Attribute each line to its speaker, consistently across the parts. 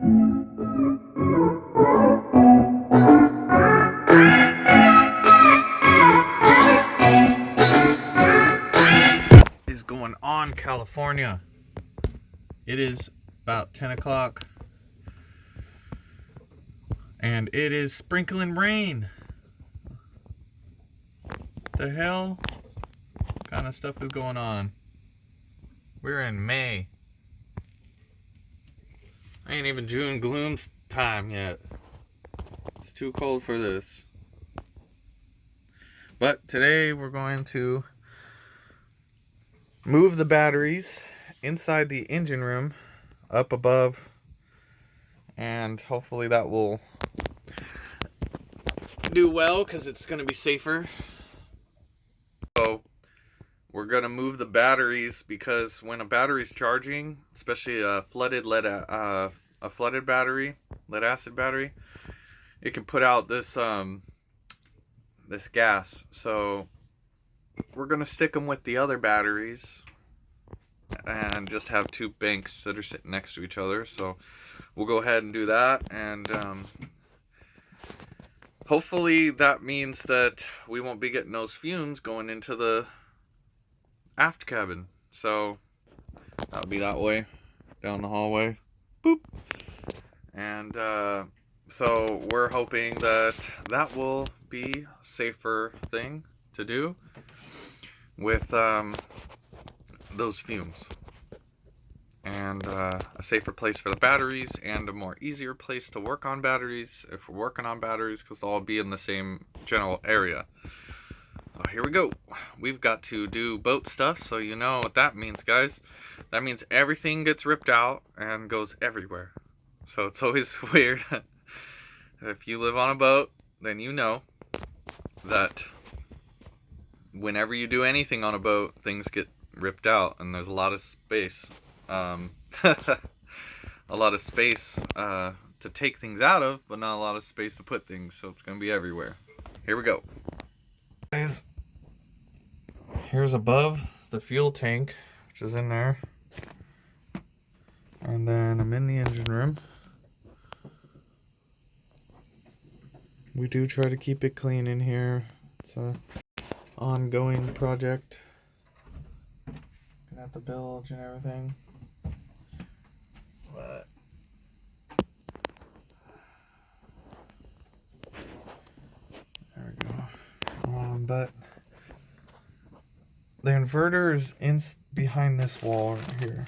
Speaker 1: Is going on, California? It is about 10 o'clock and it is sprinkling rain. The hell kind of stuff is going on? We're in May. Ain't even June gloom's time yet. It's too cold for this. But today we're going to move the batteries inside the engine room up above, and hopefully that will do well because it's going to be safer. So we're going to move the batteries because when a battery's charging, especially a flooded flooded battery, lead acid battery, it can put out this this gas. So we're going to stick them with the other batteries and just have two banks that are sitting next to each other. So we'll go ahead and do that, and hopefully that means that we won't be getting those fumes going into the aft cabin. So that'll be that way down the hallway. Boop. And so we're hoping that that will be a safer thing to do with those fumes, and a safer place for the batteries, and a more easier place to work on batteries if we're working on batteries, because they'll all be in the same general area. Here we go. We've got to do boat stuff, so you know what that means, guys. That means everything gets ripped out and goes everywhere. So it's always weird. If you live on a boat, then you know that whenever you do anything on a boat, things get ripped out, and there's a lot of space. A lot of space to take things out of, but not a lot of space to put things, so it's going to be everywhere. Here we go. Guys, here's above the fuel tank, which is in there, and then I'm in the engine room. We do try to keep it clean in here. It's a ongoing project. Looking at the bilge and everything. But there we go. But the inverter is behind this wall right here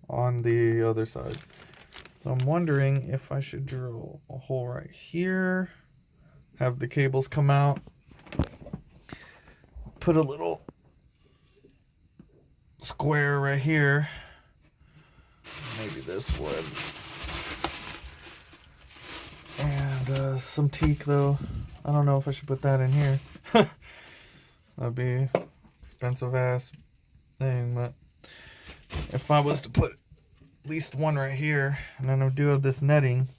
Speaker 1: on the other side. So I'm wondering if I should drill a hole right here, have the cables come out, put a little square right here, maybe this wood, and some teak, though. I don't know if I should put that in here. That'd be expensive ass thing, but if I was to put at least one right here, and then I do have this netting,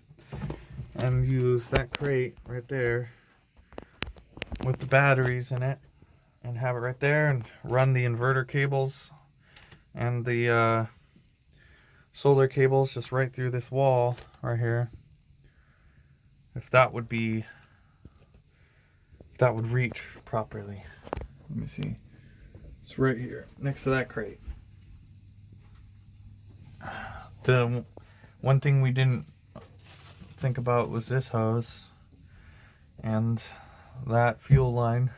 Speaker 1: and use that crate right there with the batteries in it, and have it right there, and run the inverter cables and the solar cables just right through this wall right here. If that would reach properly. Let me see. It's right here next to that crate. The one thing we didn't think about was this hose and that fuel line.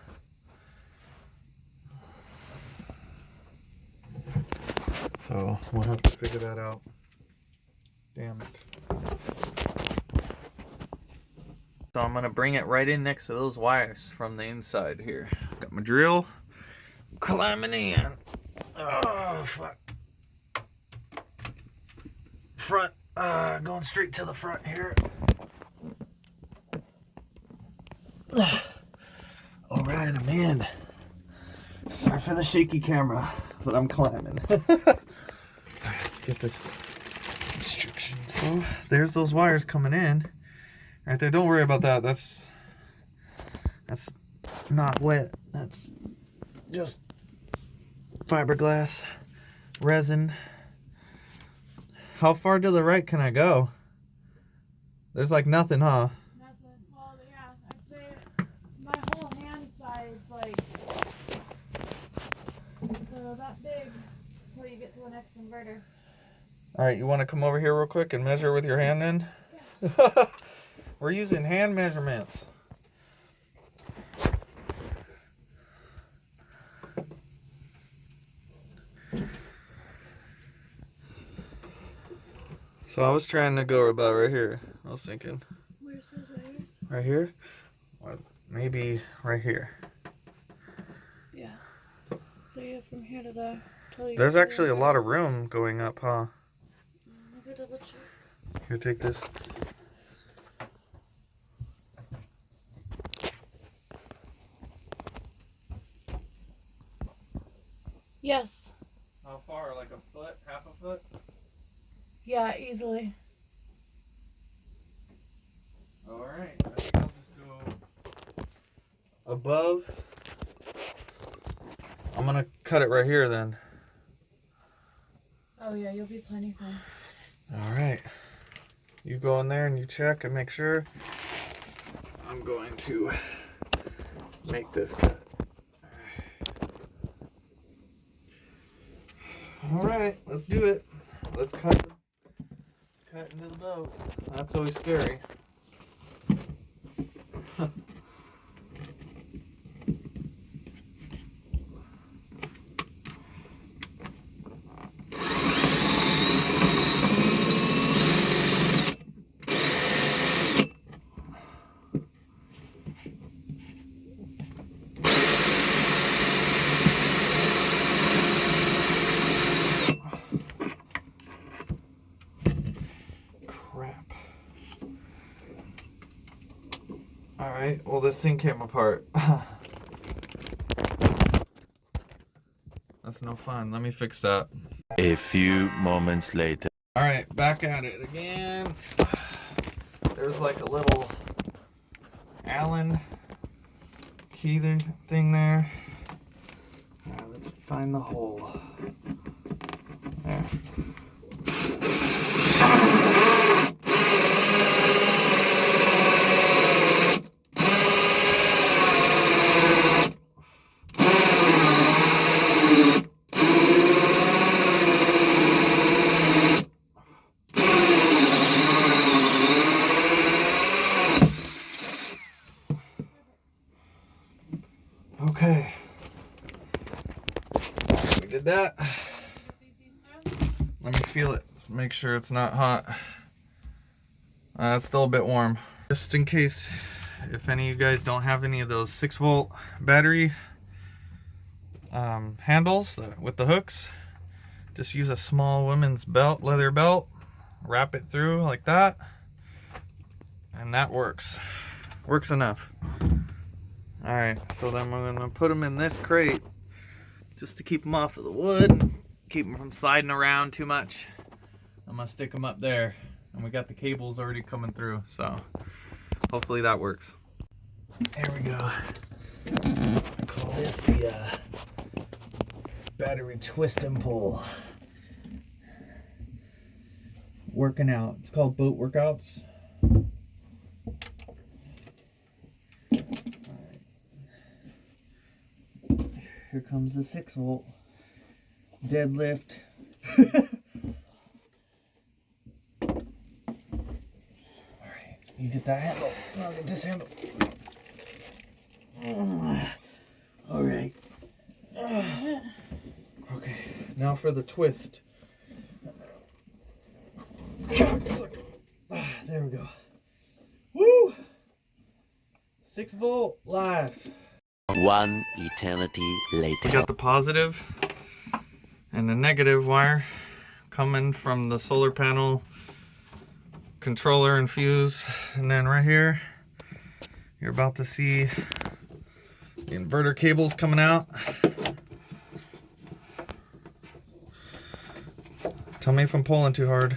Speaker 1: So we'll have to figure that out. Damn it. So I'm gonna bring it right in next to those wires from the inside here. Got my drill, climbing in. Oh fuck. Front, going straight to the front here. Alright, I'm in. Sorry for the shaky camera, but I'm climbing. Alright, let's get this restriction. So there's those wires coming in. Right there, don't worry about that. That's not wet. That's just fiberglass, resin. How far to the right can I go? There's like nothing, huh?
Speaker 2: Nothing. Well, yeah, I'd say my whole hand side's like so that big until you get to the next inverter.
Speaker 1: Alright, you want to come over here real quick and measure with your hand then?
Speaker 2: Yeah.
Speaker 1: We're using hand measurements. So I was trying to go about right here. I was thinking.
Speaker 2: Where's those wires?
Speaker 1: Right here? Or maybe right here.
Speaker 2: Yeah. So you have from here to there.
Speaker 1: There's actually a lot of room going up, huh?
Speaker 2: Let me double check.
Speaker 1: Here, take this.
Speaker 2: Yes.
Speaker 1: How far? Like a foot? Half a foot?
Speaker 2: Yeah, easily.
Speaker 1: Alright, I think I'll just go above. I'm gonna cut it right here then.
Speaker 2: Oh yeah, you'll be plenty fine.
Speaker 1: Alright. You go in there and you check and make sure. I'm going to make this cut. Alright, let's do it. Let's cut into the boat. That's always scary. Crap. Alright, well this thing came apart. That's no fun. Let me fix that.
Speaker 3: A few moments later.
Speaker 1: Alright, back at it again. There's like a little Allen key thing there. Alright, let's find the hole. There. Okay. We did that. Let me feel it. Let's make sure it's not hot. It's still a bit warm. Just in case, if any of you guys don't have any of those 6-volt battery handles with the hooks, just use a small women's belt, leather belt, wrap it through like that, and that works. Works enough. Alright, so then we're going to put them in this crate just to keep them off of the wood, keep them from sliding around too much. I'm going to stick them up there, and we got the cables already coming through, so hopefully that works. There we go. I call this the battery twist and pull. Working out. It's called Boat Workouts. Here comes the 6-volt deadlift. Alright, you get that handle. I'll get this handle. Alright. Okay, now for the twist. There we go. Woo! 6-volt live.
Speaker 3: One eternity later.
Speaker 1: We got the positive and the negative wire coming from the solar panel controller and fuse, and then right here you're about to see the inverter cables coming out. Tell me if I'm pulling too hard.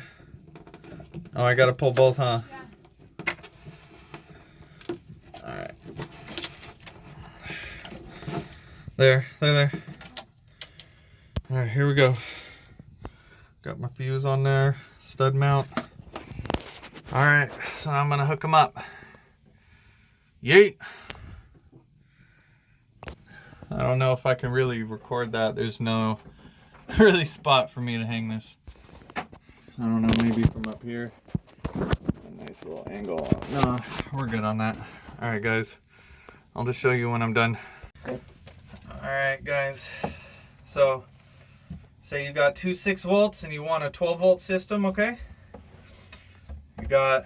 Speaker 1: Oh, I gotta pull both, huh?
Speaker 2: Yeah.
Speaker 1: Alright. There. Alright, here we go. Got my fuse on there, stud mount. Alright, so I'm gonna hook them up. Yeet! I don't know if I can really record that. There's no really spot for me to hang this. I don't know, maybe from up here. A nice little angle. No, we're good on that. Alright guys, I'll just show you when I'm done. Alright guys, so say you got two 6-volts and you want a 12-volt system, okay? You got,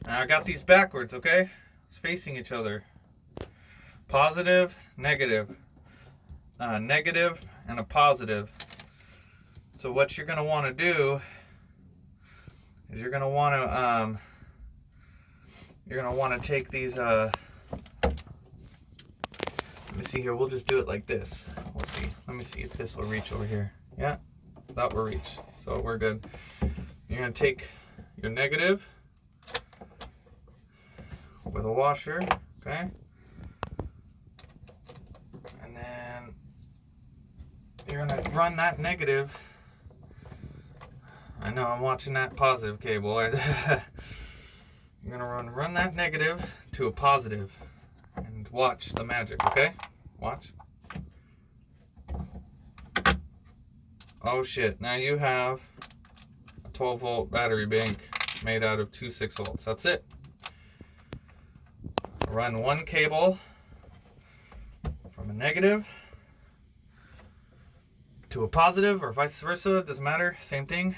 Speaker 1: now I got these backwards, okay? It's facing each other. Positive, negative, negative, and a positive. So what you're gonna want to do is you're gonna want to take these. Let me see here. We'll just do it like this. We'll see. Let me see if this will reach over here. Yeah, that will reach. So we're good. You're gonna take your negative with a washer, okay? And then you're gonna run that negative. I know I'm watching that positive cable. You're gonna run that negative to a positive and watch the magic, okay? Watch. Oh shit, now you have a 12-volt battery bank made out of two 6-volts. That's it. Run one cable from a negative to a positive or vice versa, doesn't matter, same thing,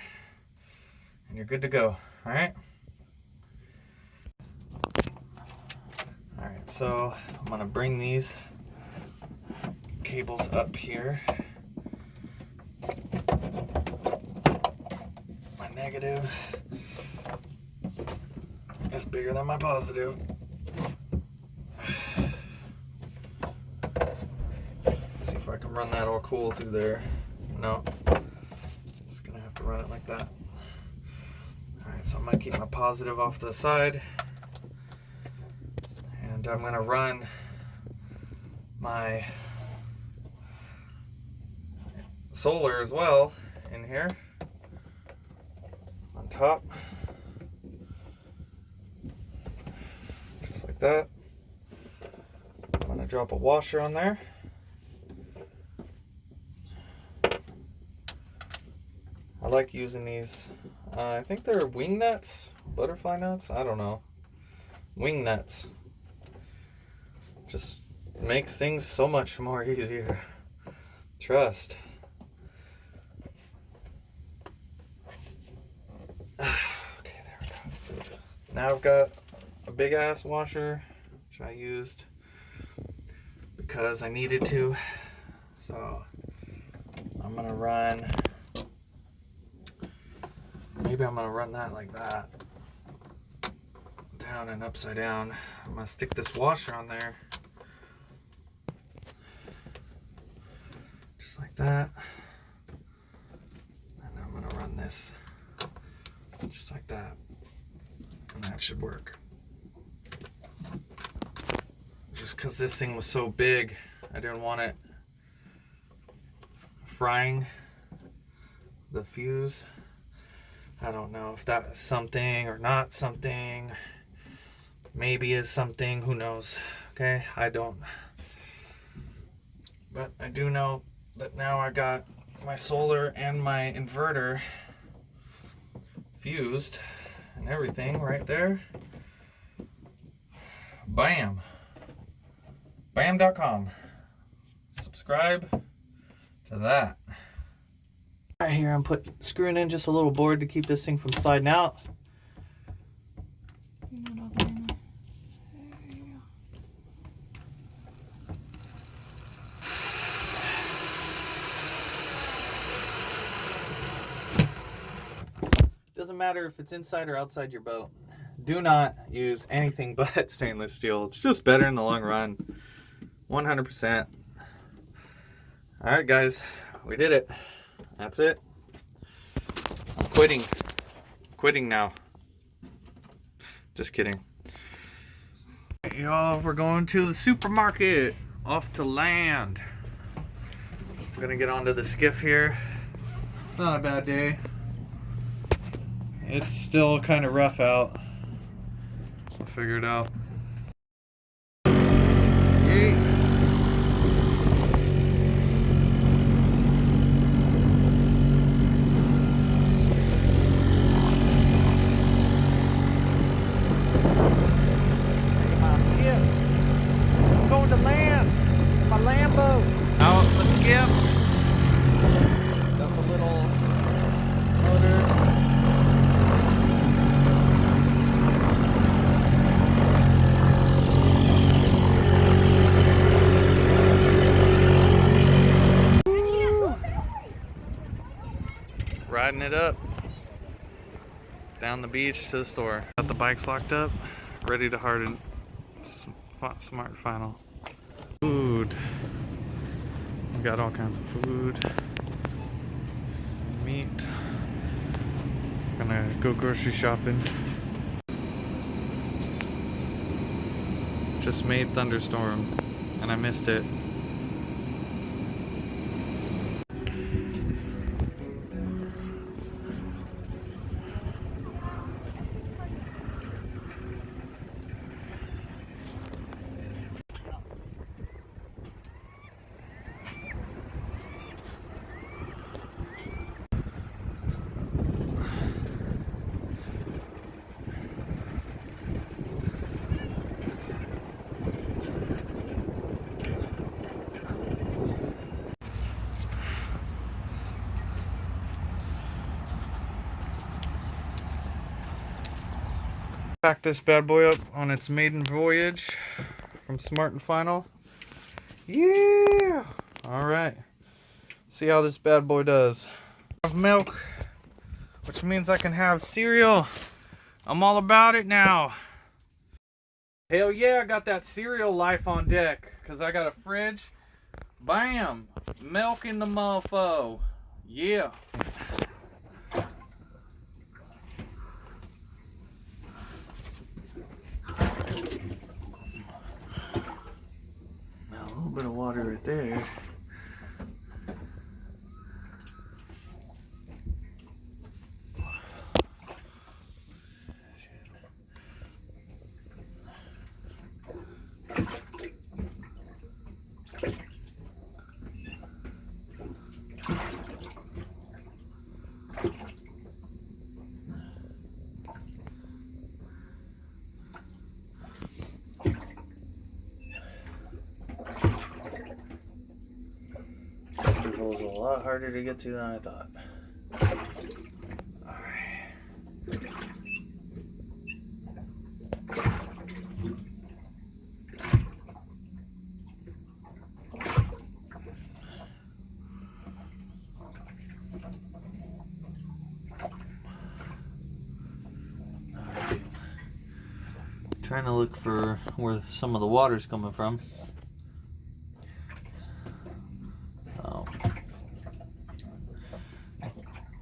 Speaker 1: and you're good to go. All right, so I'm gonna bring these cables up here. My negative is bigger than my positive. See if I can run that all cool through there. No, just gonna have to run it like that. Alright, so I'm gonna keep my positive off to the side, and I'm gonna run my solar as well in here on top, just like that. I'm gonna drop a washer on there. I like using these, I think they're wing nuts, butterfly nuts, I don't know. Wing nuts. Just makes things so much more easier. Trust. Okay, there we go. Now I've got a big ass washer, which I used because I needed to. So I'm gonna run, maybe I'm gonna run that like that, down and upside down. I'm gonna stick this washer on there, just like that, and I'm gonna run this just like that, and that should work. Just because this thing was so big, I didn't want it frying the fuse. I don't know if that's something or not something. Maybe is something, who knows? Okay, I don't. But I do know that now I got my solar and my inverter fused and everything right there. Bam. Bam.com. Subscribe to that. Right here, I'm screwing in just a little board to keep this thing from sliding out. Doesn't matter if it's inside or outside your boat. Do not use anything but stainless steel. It's just better in the long run. 100%. Alright guys, we did it. That's it. I'm quitting. Quitting now. Just kidding. Hey, y'all, we're going to the supermarket. Off to land. I'm gonna get onto the skiff here. It's not a bad day. It's still kind of rough out. I'll figure it out.
Speaker 4: Going to land. My Lambo.
Speaker 1: Out the skip.
Speaker 4: Got the little motor.
Speaker 1: Riding it up. Down the beach to the store. Got the bikes locked up. Ready to harden. Smart Final. Food. We got all kinds of food. Meat. Gonna go grocery shopping. Just made thunderstorm and I missed it. Pack this bad boy up on its maiden voyage from Smart and Final. Yeah! Alright. See how this bad boy does. I have milk, which means I can have cereal. I'm all about it now. Hell yeah, I got that cereal life on deck. Because I got a fridge. Bam! Milk in the mofo. Yeah. Now a little bit of water right there. The hole's a lot harder to get to than I thought. Alright. Trying to look for where some of the water's coming from.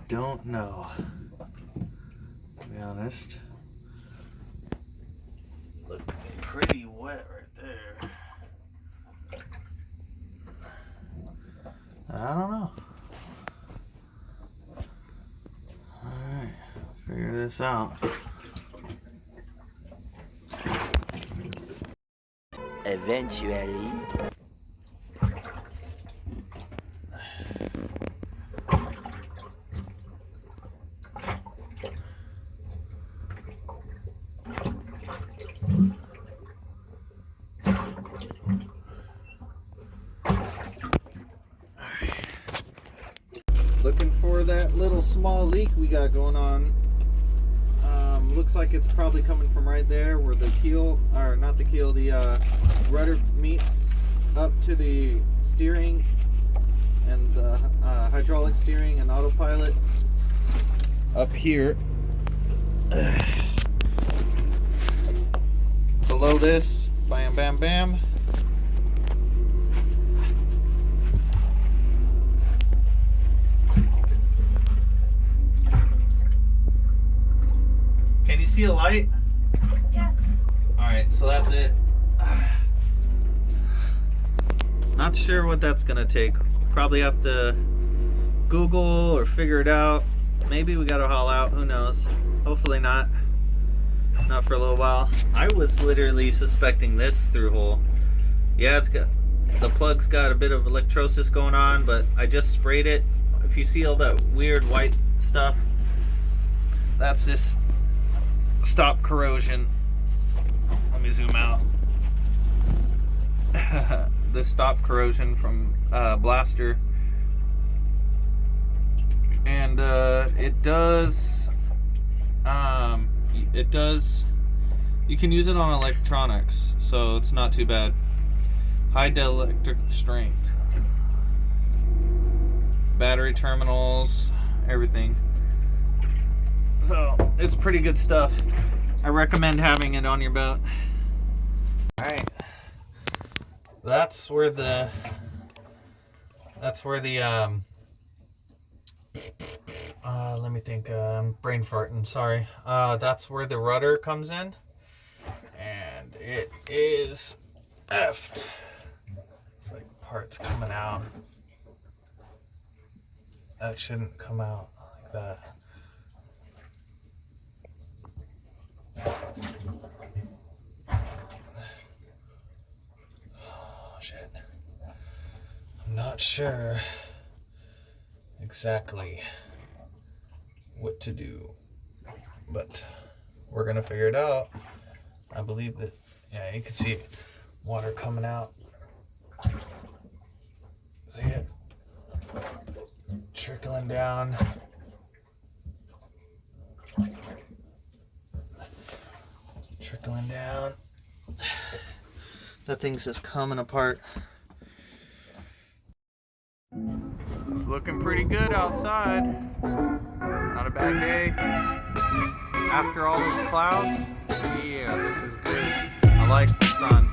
Speaker 1: Don't know, to be honest. Look pretty wet right there. I don't know. Alright, figure this out.
Speaker 3: Eventually.
Speaker 4: Looking for that little small leak we got going on. Looks like it's probably coming from right there where the keel, or not the keel, the rudder meets up to the steering and the hydraulic steering and autopilot up here. Below this, bam, bam, bam. Can you see a light?
Speaker 2: Yes.
Speaker 4: Alright, so that's it. Not sure what that's gonna take. Probably have to Google or figure it out. Maybe we gotta haul out, who knows. Hopefully not. Not for a little while. I was literally suspecting this through hole. Yeah, it's got the plug's got a bit of electrosis going on, but I just sprayed it. If you see all that weird white stuff, that's this stop corrosion. Let me zoom out. This stop corrosion from Blaster, and it does. You can use it on electronics, so it's not too bad. High dielectric strength, battery terminals, everything. So it's pretty good stuff. I recommend having it on your boat. All right, that's where the let me think. I'm brain farting. Sorry. That's where the rudder comes in, and it is effed. It's like parts coming out. That shouldn't come out like that. Oh shit. I'm not sure exactly what to do, but we're gonna figure it out. I believe that, yeah, you can see water coming out. See it? Trickling down. Trickling down. That thing's just coming apart. It's looking pretty good outside. Not a bad day. After all those clouds, yeah, this is good. I like the sun.